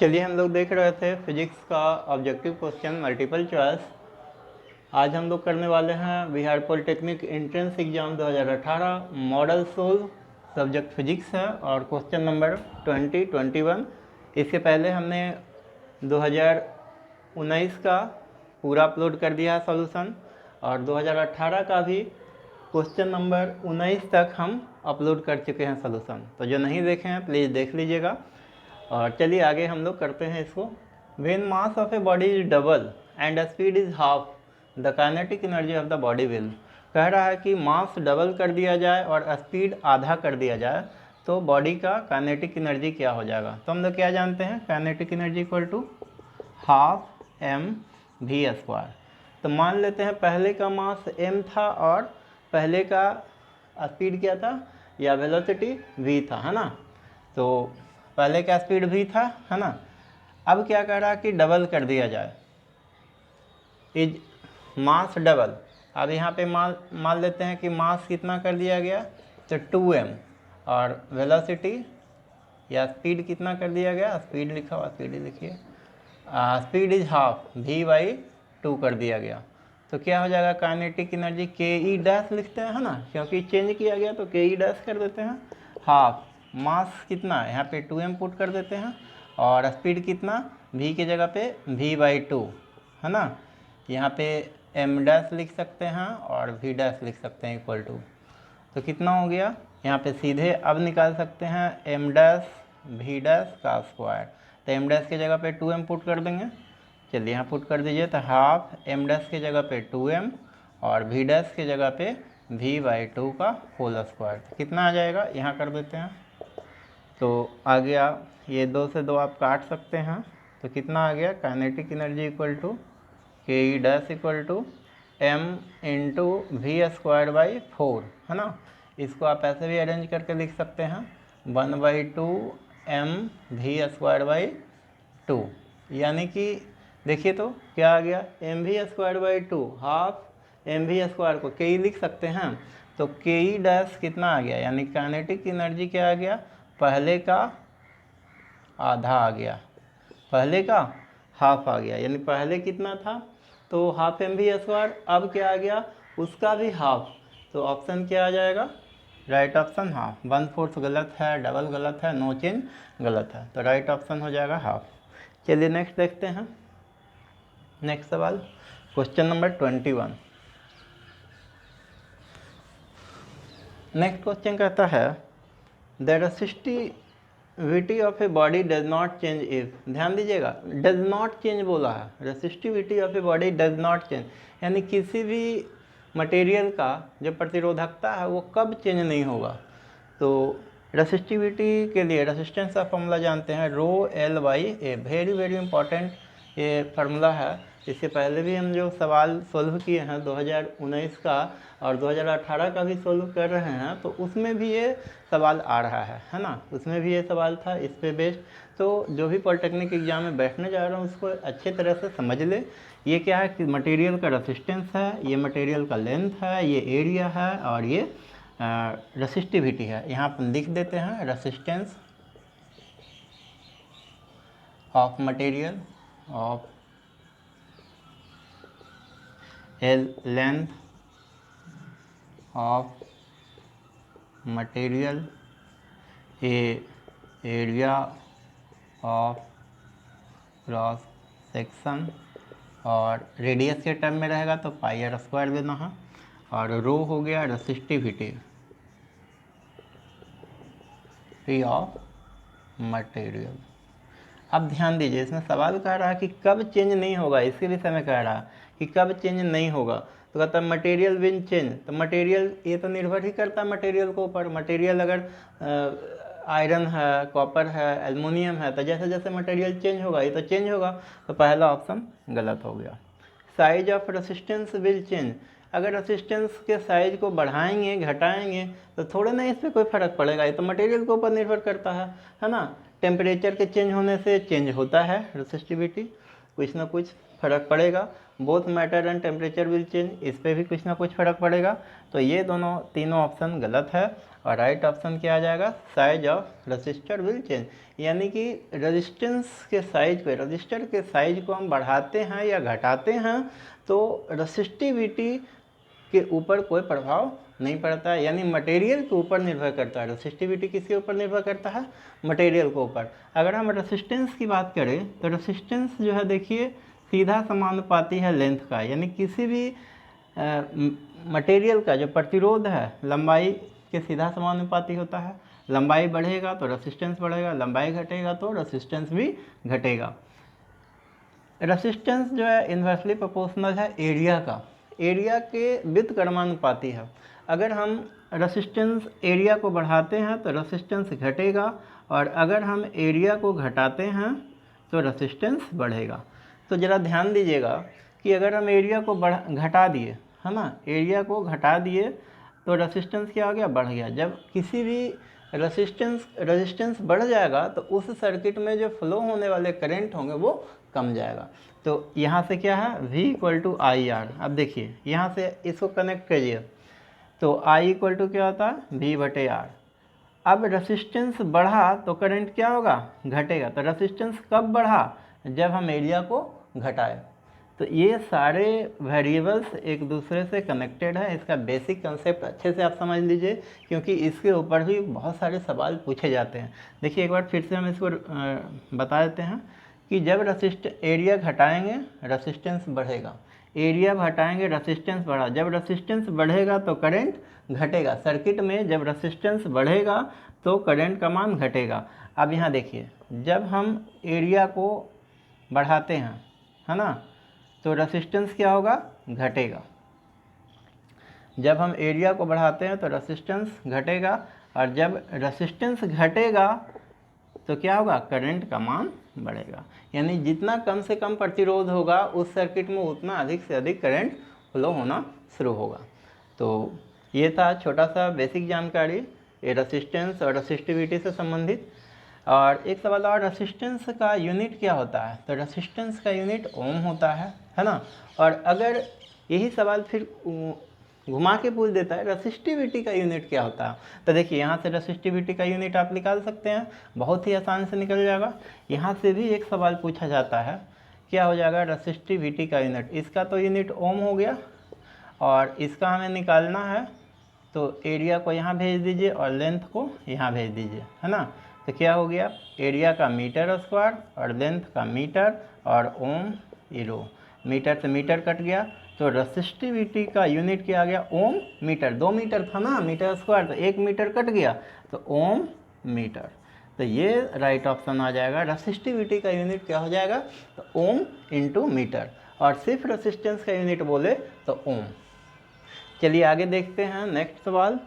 चलिए हम लोग देख रहे थे फिजिक्स का ऑब्जेक्टिव क्वेश्चन मल्टीपल चॉइस। आज हम लोग करने वाले हैं Bihar polytechnic entrance exam 2018 model solve, subject physics है और क्वेश्चन नंबर 2021। इसके पहले हमने 2019 का पूरा अपलोड कर दिया है सॉल्यूशन और 2018 का भी क्वेश्चन नंबर 19 तक हम अपलोड कर चुके हैं सॉल्यूशन। तो जो नहीं देखे हैं प्लीज़ देख लीजिएगा। और चलिए आगे हम लोग करते हैं इसको। When mass of a body is double and speed is half the kinetic energy of the body will. कह रहा है कि मास डबल कर दिया जाए और स्पीड आधा कर दिया जाए तो बॉडी का काइनेटिक एनर्जी क्या हो जाएगा। तो हम लोग क्या जानते हैं, kinetic energy equal to half m v square. तो मान लेते हैं पहले का मास m था और पहले का स्पीड क्या था या वेलोसिटी v था, है ना। तो पहले का स्पीड v था, है ना। अब क्या कह रहा है कि डबल कर दिया जाए, इज मास डबल। अब यहाँ पे मान लेते हैं कि मास कितना कर दिया गया तो 2m और वेलोसिटी या स्पीड कितना कर दिया गया, स्पीड लिखा हुआ स्पीड ही लिखिए, स्पीड इज हाफ v/2 कर दिया गया। तो क्या हो जाएगा, काइनेटिक एनर्जी के ई डैश लिखते हैं, है ना, क्योंकि चेंज किया गया तो के ई डैश कर देते हैं। हाफ मास कितना है यहाँ पे 2m पुट कर देते हैं और स्पीड कितना v की जगह पे v/2, है ना। यहाँ पे m डैश लिख सकते हैं और v डैश लिख सकते हैं इक्वल टू। तो कितना हो गया, यहाँ पे सीधे अब निकाल सकते हैं m डैश v डैश का स्क्वायर। तो m डैश की जगह पे 2m पुट कर देंगे। चलिए यहाँ पुट कर दीजिए। तो हाफ m डैश की जगह पे 2m और v डैश की जगह पे v/2 का होल स्क्वायर। तो कितना आ जाएगा, यहाँ कर देते हैं। तो आ गया, ये 2 से 2 आप काट सकते हैं। तो कितना आ गया, kinetic energy equal to K E dash equal to m into v²/4, है ना। इसको आप ऐसे भी अरेंज करके लिख सकते हैं 1/2 m v²/2। यानी कि देखिए तो क्या आ गया, mv²/2 हाफ mv² को के ई लिख सकते हैं। तो के ई डैश कितना आ गया, यानी काइनेटिक एनर्जी क्या आ गया, पहले का आधा आ गया, पहले का हाफ आ गया। यानी पहले कितना था तो हाफ mv², अब क्या आ गया उसका भी हाफ। तो ऑप्शन क्या आ जाएगा, राइट ऑप्शन हाफ। 1/4 गलत है, डबल गलत है, नो चेंज गलत है। तो राइट ऑप्शन हो जाएगा हाफ। चलिए नेक्स्ट देखते हैं। नेक्स्ट सवाल क्वेश्चन नंबर 21। नेक्स्ट क्वेश्चन कहता है the resistivity of a body does not change if. ध्यान दीजिएगा, डज नॉट चेंज बोला है, resistivity of a body does not change, यानी किसी भी मटेरियल का जो प्रतिरोधकता है वो कब चेंज नहीं होगा। तो रेसिस्टिविटी के लिए रेसिस्टेंस का फॉर्मूला जानते हैं, ρL/A। वेरी वेरी इंपॉर्टेंट ये फार्मूला है। इससे पहले भी हम जो सवाल सोल्व किए हैं 2019 का और 2018 का भी सोल्व कर रहे हैं, तो उसमें भी ये सवाल आ रहा है ना। उसमें भी ये सवाल था इस पे बेस्ड। तो जो भी पॉलिटेक्निक एग्जाम में बैठने जा रहा हूँ उसको अच्छे तरह से समझ ले। ये क्या है कि मटेरियल का रेसिस्टेंस है, ये मटेरियल का लेंथ है, ये एरिया है और ये रेसिस्टिविटी है। यहाँ पर लिख देते हैं resistance of material of L length of material, A area of cross section और रेडियस के टर्म में रहेगा तो πr² देना है और रो हो गया रेसिस्टिविटी P ऑफ मटेरियल। अब ध्यान दीजिए, इसमें सवाल कह रहा है कि कब चेंज नहीं होगा, इसके विषय में कह रहा है कि कब चेंज नहीं होगा। तो कहता है मटेरियल विल चेंज। तो मटेरियल ये तो निर्भर ही करता है मटेरियल के ऊपर। मटेरियल अगर आयरन है, कॉपर है, एल्युमिनियम है, तो जैसे जैसे मटेरियल चेंज होगा ये तो चेंज होगा। तो पहला ऑप्शन गलत हो गया। Size of resistance will change. अगर रेसिस्टेंस के साइज को बढ़ाएंगे घटाएंगे तो थोड़े ना इस पर कोई फ़र्क पड़ेगा, ये तो मटेरियल के ऊपर निर्भर करता है ना। टेम्परेचर के चेंज होने से चेंज होता है रेसिस्टिविटी, कुछ ना कुछ फ़र्क पड़ेगा। Both matter and temperature will change, इस पर भी कुछ ना कुछ फ़र्क पड़ेगा। तो ये तीनों ऑप्शन गलत है और राइट ऑप्शन क्या आ जाएगा, size of register will change, यानी कि रेजिस्टेंस के साइज को, रजिस्टर के साइज को हम बढ़ाते हैं या घटाते हैं तो रसिस्टिविटी के ऊपर कोई प्रभाव नहीं पड़ता है, यानी मटेरियल के ऊपर निर्भर करता है। रसिस्टिविटी किसके ऊपर निर्भर करता है, मटेरियल के ऊपर। अगर हम रेसिस्टेंस की बात करें तो रेसिस्टेंस जो है देखिए सीधा समानुपाती है लेंथ का, यानी किसी भी मटेरियल का जो प्रतिरोध है लंबाई के सीधा समानुपाती होता है। लंबाई बढ़ेगा तो रेसिस्टेंस बढ़ेगा, लंबाई घटेगा तो रेसिस्टेंस भी घटेगा। रेसिस्टेंस जो है इन्वर्सली प्रोपोर्शनल है एरिया का, एरिया के व्युत्क्रमानुपाती है। अगर हम रेसिस्टेंस एरिया को बढ़ाते हैं तो रेसिस्टेंस घटेगा, और अगर हम एरिया को घटाते हैं तो रेसिस्टेंस बढ़ेगा। तो ज़रा ध्यान दीजिएगा कि अगर हम एरिया को घटा दिए, है ना, एरिया को घटा दिए तो रेसिस्टेंस क्या हो गया, बढ़ गया। जब किसी भी रेजिस्टेंस बढ़ जाएगा तो उस सर्किट में जो फ्लो होने वाले करंट होंगे वो कम जाएगा। तो यहाँ से क्या है, V = IR। अब देखिए यहाँ से इसको कनेक्ट करिए तो I = क्या होता है, V/R। अब रेसिस्टेंस बढ़ा तो करंट क्या होगा, घटेगा। तो रेसिस्टेंस कब बढ़ा, जब हम एरिया को घटाए। तो ये सारे वेरिएबल्स एक दूसरे से कनेक्टेड है। इसका बेसिक कंसेप्ट अच्छे से आप समझ लीजिए, क्योंकि इसके ऊपर भी बहुत सारे सवाल पूछे जाते हैं। देखिए एक बार फिर से हम इसको बता देते हैं कि जब एरिया घटाएंगे रेसिस्टेंस बढ़ेगा, एरिया घटाएंगे रेसिस्टेंस बढ़ा। जब रेसिस्टेंस बढ़ेगा तो करंट घटेगा। सर्किट में जब रेसिस्टेंस बढ़ेगा तो करंट का मान घटेगा। अब यहाँ देखिए जब हम एरिया को बढ़ाते हैं, है ना, तो रेसिस्टेंस क्या होगा, घटेगा। जब हम एरिया को बढ़ाते हैं तो रेसिस्टेंस घटेगा, और जब रेसिस्टेंस घटेगा तो क्या होगा, करंट का मान बढ़ेगा। यानी जितना कम से कम प्रतिरोध होगा उस सर्किट में उतना अधिक से अधिक करंट फ्लो होना शुरू होगा। तो ये था छोटा सा बेसिक जानकारी ये रेसिस्टेंस और रेसिस्टिविटी से संबंधित। और एक सवाल और, रेसिस्टेंस का यूनिट क्या होता है, तो रेसिस्टेंस का यूनिट ओम होता है ना। और अगर यही सवाल फिर घुमा के पूछ देता है रेसिस्टिविटी का यूनिट क्या होता है, तो देखिए यहाँ से रेसिस्टिविटी का यूनिट आप निकाल सकते हैं, बहुत ही आसान से निकल जाएगा। यहाँ से भी एक सवाल पूछा जाता है, क्या हो जाएगा रेसिस्टिविटी का यूनिट। इसका तो यूनिट ओम हो गया, और इसका हमें निकालना है तो एरिया को यहाँ भेज दीजिए और लेंथ को यहाँ भेज दीजिए, है ना। तो क्या हो गया, एरिया का मीटर स्क्वायर और लेंथ का मीटर और ओम रो, मीटर से मीटर कट गया तो रेसिस्टिविटी का यूनिट क्या आ गया, ओम मीटर। 2 मीटर था ना, मीटर स्क्वायर, तो 1 मीटर कट गया तो ओम मीटर। तो ये राइट ऑप्शन आ जाएगा। रेसिस्टिविटी का यूनिट क्या हो जाएगा, तो ओम इंटू मीटर, और सिर्फ रेसिस्टेंस का यूनिट बोले तो ओम। चलिए आगे देखते हैं नेक्स्ट सवाल।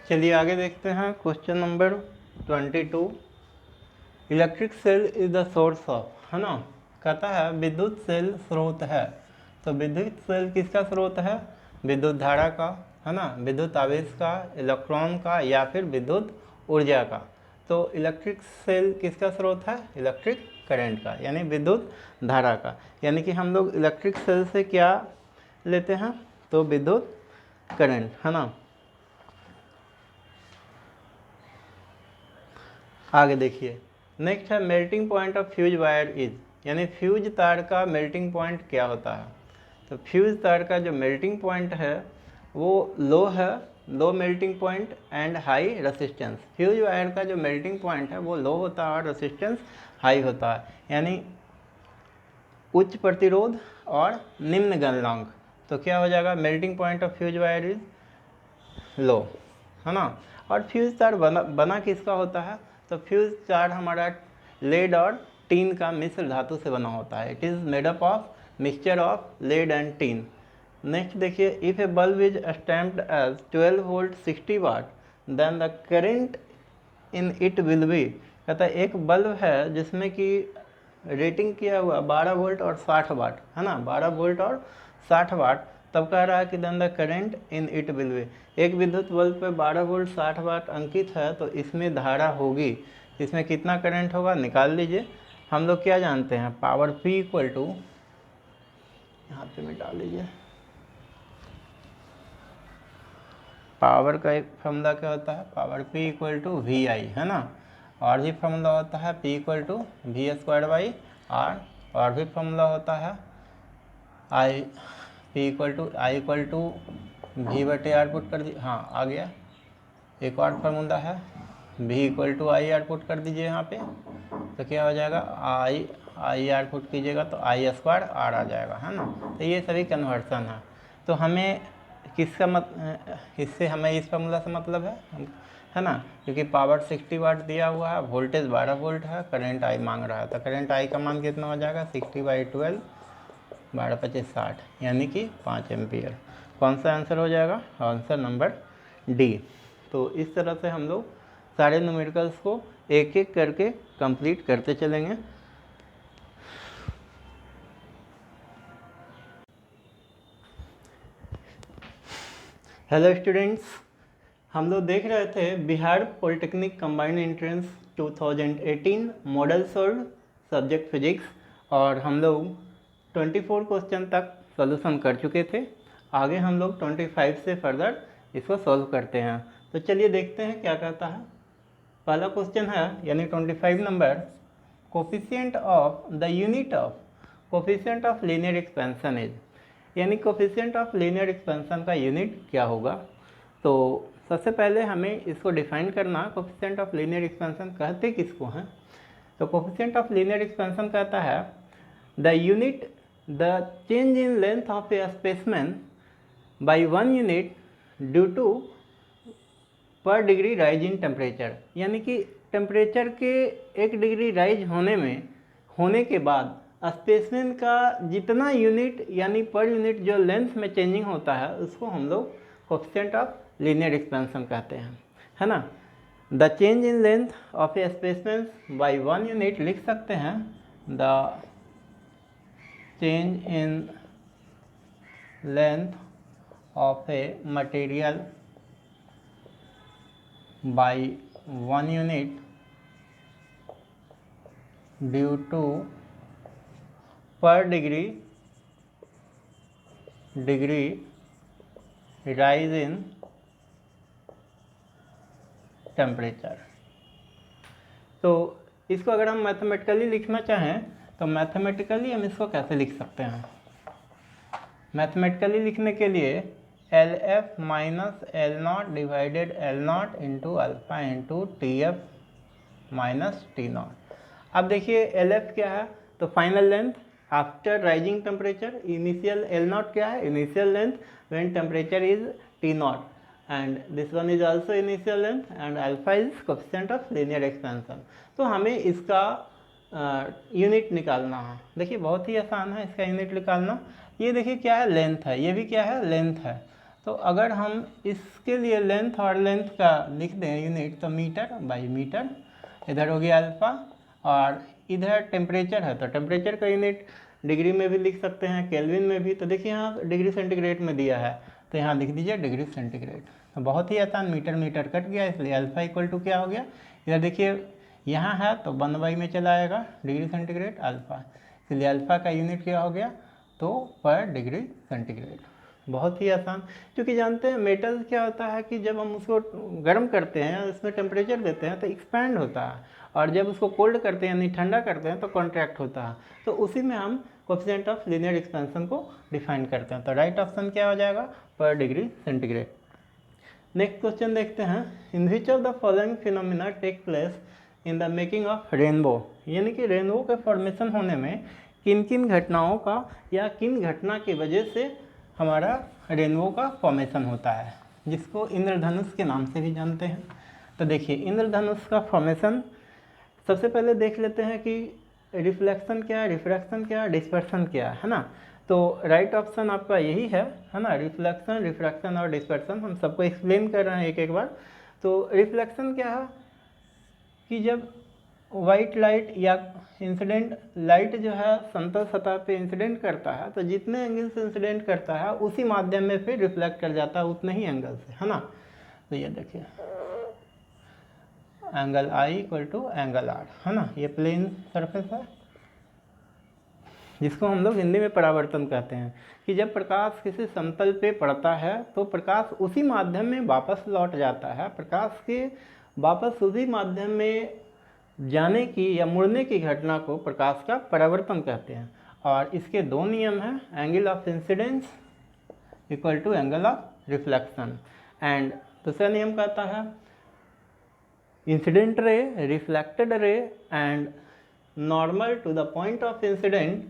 चलिए आगे देखते हैं question number 22। Electric cell is the source of, है ना, कहता है विद्युत सेल स्रोत है। तो विद्युत सेल किसका स्रोत है, विद्युत धारा का, है ना, विद्युत आवेश का, इलेक्ट्रॉन का, या फिर विद्युत ऊर्जा का। तो इलेक्ट्रिक सेल किसका स्रोत है, इलेक्ट्रिक करंट का, यानी विद्युत धारा का। यानी कि हम लोग इलेक्ट्रिक सेल से क्या लेते हैं, तो विद्युत करंट, है ना। आगे देखिए नेक्स्ट है melting point of fuse wire is, यानी फ्यूज तार का मेल्टिंग पॉइंट क्या होता है। तो फ्यूज तार का जो मेल्टिंग पॉइंट है वो लो है, low melting point and high resistance. Fuse wire का जो मेल्टिंग पॉइंट है वो लो होता है और रेसिस्टेंस हाई होता है, यानी उच्च प्रतिरोध और निम्न गलनांक। तो क्या हो जाएगा, melting point of fuse wire is low, है ना। और फ्यूज तार बना किसका होता है, तो फ्यूज तार हमारा लेड और टीन का मिश्र धातु से बना होता है। It is made up of mixture of lead and tin. Next देखिए, if a bulb is stamped as 12 volt 60 watt then the current in it will be, कहता है एक बल्ब है जिसमें कि रेटिंग किया हुआ 12 वोल्ट और 60 वाट, है ना, 12 वोल्ट और 60 वाट, तब कह रहा है कि then the current in it will be. एक विद्युत बल्ब पे 12 वोल्ट 60 वाट अंकित है तो इसमें धारा होगी, इसमें कितना करंट होगा निकाल लीजिए। हम लोग क्या जानते हैं, पावर P = यहाँ पे मिटा लीजिए, पावर का एक फॉर्मूला क्या होता है, power P equal to V I, है ना। और भी फॉर्मूला होता है P equal to V square by R, और भी फॉर्मूला होता है I P equal to V बटे आर पुट कर दी, हाँ आ गया। एक और फार्मूला है V equal to I R put कर दीजिए यहाँ पे, तो क्या हो जाएगा, आई आर पुट कीजिएगा तो आई स्क्वायर आर आ जाएगा, है ना। तो ये सभी कन्वर्सन है। तो हमें इससे हमें इस फार्मूला से मतलब है ना, क्योंकि पावर 60 वाट दिया हुआ है, वोल्टेज 12 वोल्ट है, करंट आई मांग रहा है, तो करंट आई का मान कितना हो जाएगा, 60/12, 12×5 = 60, यानी कि 5 एम्पियर। कौन सा आंसर हो जाएगा, आंसर नंबर डी। तो इस तरह से हम लोग सारे न्यूमेरिकल्स को एक एक करके कंप्लीट करते चलेंगे। हेलो स्टूडेंट्स, हम लोग देख रहे थे Bihar polytechnic combined entrance 2018 model solve subject physics, और हम लोग 24 क्वेश्चन तक सॉल्यूशन कर चुके थे। आगे हम लोग 25 से फर्दर इसको सॉल्व करते हैं। तो चलिए देखते हैं क्या कहता है। पहला क्वेश्चन है यानी 25 number, coefficient of the unit of coefficient of linear expansion is, यानी कोफिशिएंट ऑफ लीनियर एक्सपेंशन का यूनिट क्या होगा। तो सबसे पहले हमें इसको डिफाइन करना, कोफिशिएंट ऑफ लीनियर एक्सपेंशन कहते किसको हैं। तो कोफिशिएंट ऑफ लीनियर एक्सपेंशन कहता है the unit the change in length of a specimen by 1 unit due to per degree rise in temperature, यानी कि टेम्परेचर के 1 डिग्री राइज होने के बाद स्पेसिमेन का जितना यूनिट यानी पर यूनिट जो लेंथ में चेंजिंग होता है उसको हम लोग कोफिशिएंट ऑफ लीनियर एक्सपेंशन कहते हैं, है ना। The change in length of a specimen by 1 unit लिख सकते हैं, the change in length of a material by 1 unit due to per degree rise in temperature। तो इसको अगर हम मैथमेटिकली लिखना चाहें तो मैथमेटिकली हम इसको कैसे लिख सकते हैं। मैथमेटिकली लिखने के लिए LF minus L0 divided L0 into alpha into TF minus T0। अब देखिए LF क्या है, तो final length after rising temperature, initial L0 क्या है, initial length when temperature is T0, and this one is also initial length, and alpha is coefficient of linear expansion. तो हमें इसका यूनिट निकालना है। देखिए बहुत ही आसान है इसका यूनिट निकालना। ये देखिए क्या है, लेंथ है, ये भी क्या है, लेंथ है। तो अगर हम इसके लिए लेंथ और लेंथ का लिख दें यूनिट, तो मीटर बाई मीटर, इधर हो गया अल्फा, और इधर टेम्परेचर है तो टेम्परेचर का यूनिट डिग्री में भी लिख सकते हैं, केल्विन में भी। तो देखिए यहाँ डिग्री सेंटीग्रेड में दिया है तो यहाँ लिख दीजिए डिग्री सेंटीग्रेड। तो बहुत ही आसान, मीटर मीटर कट गया, इसलिए अल्फा इक्वल टू क्या हो गया, इधर देखिए यहाँ है तो 1/, में चला आएगा डिग्री सेंटीग्रेड अल्फा, इसलिए अल्फा का यूनिट क्या हो गया, तो पर डिग्री सेंटीग्रेड। बहुत ही आसान, क्योंकि जानते हैं मेटल क्या होता है कि जब हम उसको गर्म करते हैं, उसमें टेम्परेचर देते हैं तो एक्सपैंड होता है, और जब उसको कोल्ड करते हैं यानी ठंडा करते हैं तो कॉन्ट्रैक्ट होता है। तो उसी में हम कोफिशिएंट ऑफ लीनियर एक्सपेंशन को डिफाइन करते हैं। तो राइट ऑप्शन क्या हो जाएगा, पर डिग्री सेंटीग्रेड। नेक्स्ट क्वेश्चन देखते हैं, in which of the following phenomena take place in the making of rainbow, यानी कि रेनबो के फॉर्मेशन होने में किन किन घटनाओं का या किन घटना की वजह से हमारा रेनबो का फॉर्मेशन होता है, जिसको इंद्रधनुष के नाम से भी जानते हैं। तो देखिए इंद्रधनुष का फॉर्मेशन सबसे पहले देख लेते हैं कि रिफ्लेक्शन क्या है, रिफ्रैक्शन क्या है, डिस्पर्सन क्या है ना। तो राइट ऑप्शन आपका यही है ना, रिफ्लेक्शन, रिफ्रैक्शन और डिस्पर्सन। हम सबको एक्सप्लेन कर रहे हैं एक एक बार। तो रिफ्लेक्शन क्या है कि जब वाइट लाइट या इंसिडेंट लाइट जो है समतल सतह पे इंसिडेंट करता है, तो जितने एंगल से इंसिडेंट करता है उसी माध्यम में फिर रिफ्लेक्ट कर जाता है उतने ही एंगल से, है ना। तो ये देखिए angle I equal to angle R, है ना, ये प्लेन सरफेस है। जिसको हम लोग हिंदी में परावर्तन कहते हैं, कि जब प्रकाश किसी समतल पे पड़ता है तो प्रकाश उसी माध्यम में वापस लौट जाता है। प्रकाश के वापस उसी माध्यम में जाने की या मुड़ने की घटना को प्रकाश का परावर्तन कहते हैं। और इसके दो नियम हैं, angle of incidence equal to angle of reflection. And दूसरा नियम कहता है incident ray, reflected ray and normal to the point of incident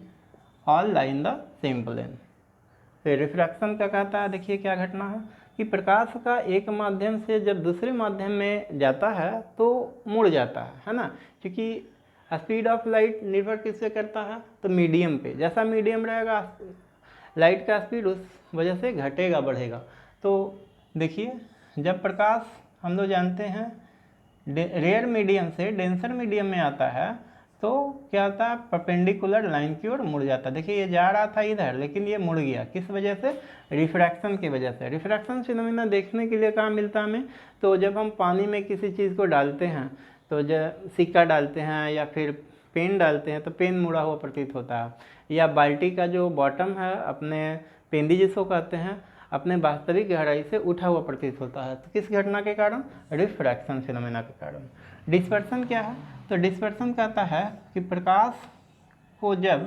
all lie in the same plane. फिर रिफ्रैक्शन का कहता है, देखिए क्या घटना है कि प्रकाश का एक माध्यम से जब दूसरे माध्यम में जाता है तो मुड़ जाता है ना, क्योंकि स्पीड ऑफ लाइट निर्भर किससे करता है, तो मीडियम पे। जैसा मीडियम रहेगा लाइट का स्पीड उस वजह से घटेगा बढ़ेगा। तो देखिए जब प्रकाश हम लोग जानते हैं रेयर मीडियम से डेंसर मीडियम में आता है तो क्या होता है, परपेंडिकुलर लाइन की ओर मुड़ जाता है। देखिए ये जा रहा था इधर लेकिन ये मुड़ गया, किस वजह से, रिफ्रैक्शन की वजह से। रिफ्रैक्शन फिनोमेना देखने के लिए कहाँ मिलता है हमें, तो जब हम पानी में किसी चीज़ को डालते हैं, तो जब सिक्का डालते हैं या फिर पेन डालते हैं तो पेन मुड़ा हुआ प्रतीत होता है, या बाल्टी का जो बॉटम है अपने पेंदी जिसको कहते हैं अपने वास्तविक गहराई से उठा हुआ प्रतीत होता है। तो किस घटना के कारण, रिफ्रैक्शन फिनोमेना के कारण। डिस्पर्सन क्या है, तो डिस्पर्सन कहता है कि प्रकाश को जब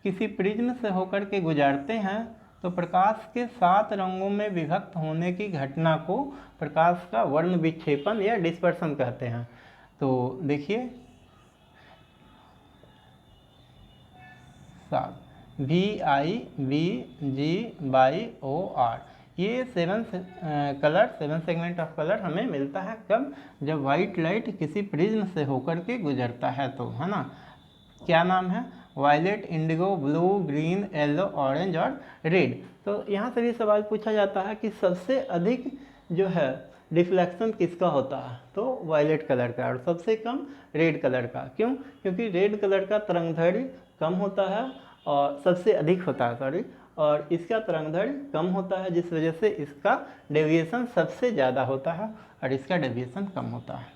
किसी प्रिज्म से होकर के गुजारते हैं तो प्रकाश के 7 रंगों में विभक्त होने की घटना को प्रकाश का वर्ण विक्षेपण या डिस्पर्सन कहते हैं। तो देखिए 7 VIVGY-OR, ये 7 सेगमेंट ऑफ कलर हमें मिलता है कब, जब वाइट लाइट किसी प्रिज्म से होकर के गुजरता है तो, है ना। क्या नाम है, violet, indigo, blue, green, yellow, orange और रेड। तो यहाँ से भी सवाल पूछा जाता है कि सबसे अधिक जो है रिफ्लेक्शन किसका होता है, तो वायलेट कलर का, और सबसे कम रेड कलर का। क्यों, क्योंकि रेड कलर का तरंगदैर्घ्य कम होता है और सबसे अधिक होता है सॉरी, और इसका तरंगदैर्घ्य कम होता है, जिस वजह से इसका डेविएशन सबसे ज़्यादा होता है और इसका डेविएशन कम होता है।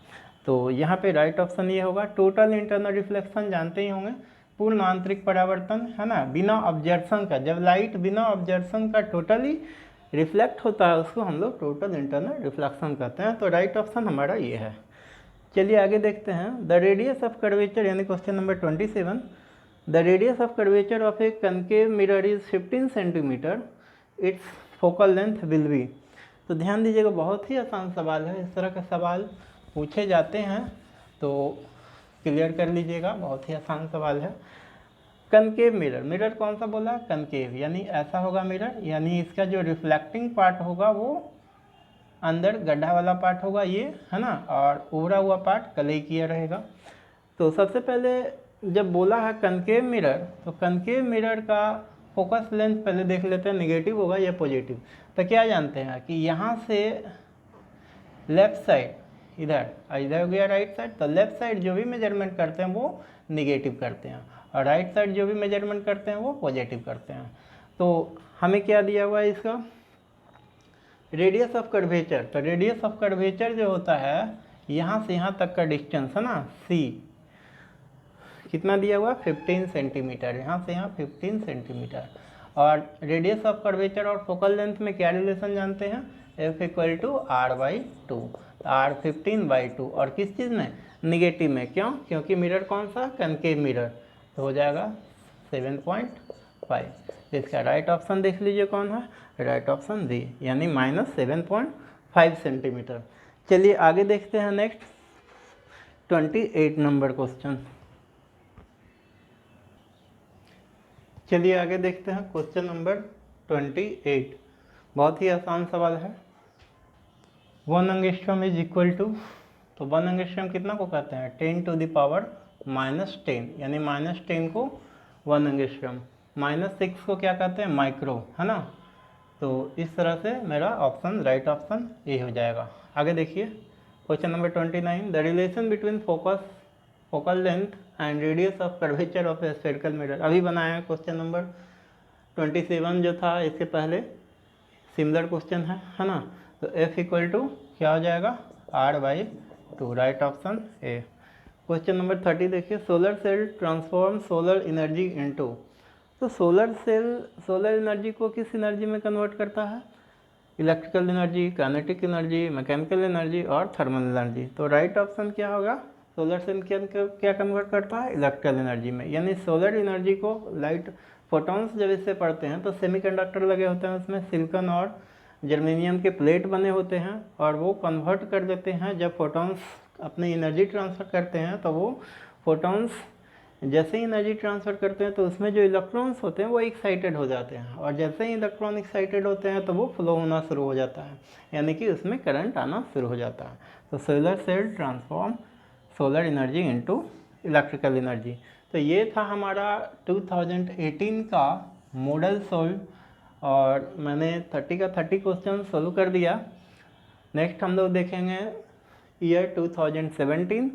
तो यहाँ पे राइट ऑप्शन ये होगा। टोटल इंटरनल रिफ्लेक्शन जानते ही होंगे, पूर्ण आंतरिक परावर्तन, है ना, बिना ऑब्जर्शन का। जब लाइट बिना ऑब्जर्शन का टोटली रिफ्लेक्ट होता है उसको हम लोग टोटल इंटरनल रिफ्लेक्शन कहते हैं। तो राइट ऑप्शन हमारा ये है। चलिए आगे देखते हैं। द रेडियस ऑफ कर्वेचर, यानी question number 27, the radius of curvature of A concave mirror is 15 centimetre, it's focal length will be. तो ध्यान दीजिएगा, बहुत ही आसान सवाल है। इस तरह के सवाल पूछे जाते हैं तो क्लियर कर लीजिएगा, बहुत ही आसान सवाल है। कनकेव मिरर, मिरर कौन सा बोला, कनकेव, यानी ऐसा होगा मिरर, यानी इसका जो रिफ्लेक्टिंग पार्ट होगा वो अंदर गड्ढा वाला पार्ट होगा ये, है ना, और उभरा हुआ पार्ट कलई किया रहेगा। तो सबसे पहले जब बोला है कनकेव मिरर, तो कनकेव मिरर का फोकस लेंथ पहले देख लेते हैं, नेगेटिव होगा या पॉजिटिव। तो क्या जानते हैं कि यहाँ से लेफ्ट साइड इधर हो गया राइट साइड, तो लेफ्ट साइड जो भी मेजरमेंट करते हैं वो निगेटिव करते हैं और राइट साइड जो भी मेजरमेंट करते हैं वो पॉजिटिव करते हैं। तो हमें क्या दिया हुआ है इसका, रेडियस ऑफ कर्वेचर। तो रेडियस ऑफ कर्वेचर जो होता है यहाँ से यहाँ तक का डिस्टेंस, है ना, C, कितना दिया हुआ, 15 सेंटीमीटर, यहाँ से यहाँ 15 सेंटीमीटर। और रेडियस ऑफ कर्वेचर और फोकल लेंथ में क्या रिलेशन जानते हैं, F equal to R/2, R 15/2, और किस चीज़ में, निगेटिव में। क्यों, क्योंकि मिरर कौन सा, कनकेव मिरर, तो हो जाएगा 7.5। इसका राइट ऑप्शन देख लीजिए कौन है, राइट ऑप्शन डी, यानी -7.5 सेंटीमीटर। चलिए आगे देखते हैं नेक्स्ट 28 नंबर क्वेश्चन। चलिए आगे देखते हैं क्वेश्चन नंबर 28। बहुत ही आसान सवाल है। 1 एंगस्ट्रॉम इज इक्वल टू, तो 1 एंगस्ट्रॉम कितना को कहते हैं, 10⁻⁻10, यानी -10 को 1 एंगस्ट्रॉम। -6 को क्या कहते हैं, माइक्रो, है ना। तो इस तरह से मेरा ऑप्शन राइट ऑप्शन ए हो जाएगा। आगे देखिए question number 29, the relation between focal length and radius of curvature of A spherical mirror. अभी बनाया है क्वेश्चन नंबर 27 जो था इसके पहले, सिमिलर क्वेश्चन है ना। तो F इक्वल टू क्या हो जाएगा, R/2, right option A. Question number 30 देखिए, solar cell transform solar energy into तो सोलर सेल सोलर एनर्जी को किस एनर्जी में कन्वर्ट करता है? Electrical energy, kinetic energy, mechanical energy और थर्मल एनर्जी। तो राइट ऑप्शन क्या होगा? सोलर सेल क्या कन्वर्ट करता है? इलेक्ट्रिकल एनर्जी में। यानी सोलर एनर्जी को लाइट फोटॉन्स जब इससे पड़ते हैं तो सेमीकंडक्टर लगे होते हैं, उसमें सिलिकॉन और जर्मेनियम के प्लेट बने होते हैं और वो कन्वर्ट कर देते हैं। जब फोटॉन्स अपनी एनर्जी ट्रांसफ़र करते हैं तो वो फोटॉन्स जैसे ही एनर्जी ट्रांसफ़र करते हैं तो उसमें जो इलेक्ट्रॉन्स होते हैं वो एक्साइटेड हो जाते हैं, और जैसे ही इलेक्ट्रॉन एक्साइटेड होते हैं तो वो फ्लो होना शुरू हो जाता है, यानी कि उसमें करंट आना शुरू हो जाता है। तो solar cell transform solar energy into electrical energy. तो ये था हमारा 2018 का मॉडल सोल्व, और मैंने 30 का 30 क्वेश्चन सोल्व कर दिया। नेक्स्ट हम लोग देखेंगे ईयर 2017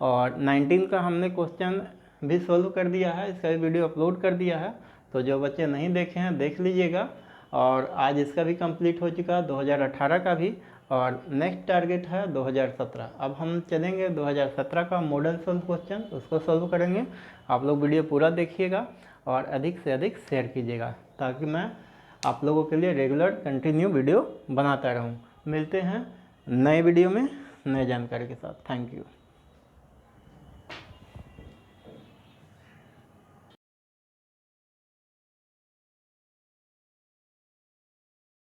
और 19 का हमने क्वेश्चन भी सोल्व कर दिया है, इसका भी वीडियो अपलोड कर दिया है। तो जो बच्चे नहीं देखे हैं देख लीजिएगा। और आज इसका भी कंप्लीट हो चुका 2018 का भी, और नेक्स्ट टारगेट है 2017। अब हम चलेंगे 2017 का मॉडल सोल्व क्वेश्चन, उसको सोल्व करेंगे। आप लोग वीडियो पूरा देखिएगा और अधिक से अधिक शेयर कीजिएगा, ताकि मैं आप लोगों के लिए रेगुलर कंटिन्यू वीडियो बनाता रहूं। मिलते हैं नए वीडियो में नए जानकारी के साथ। Thank you.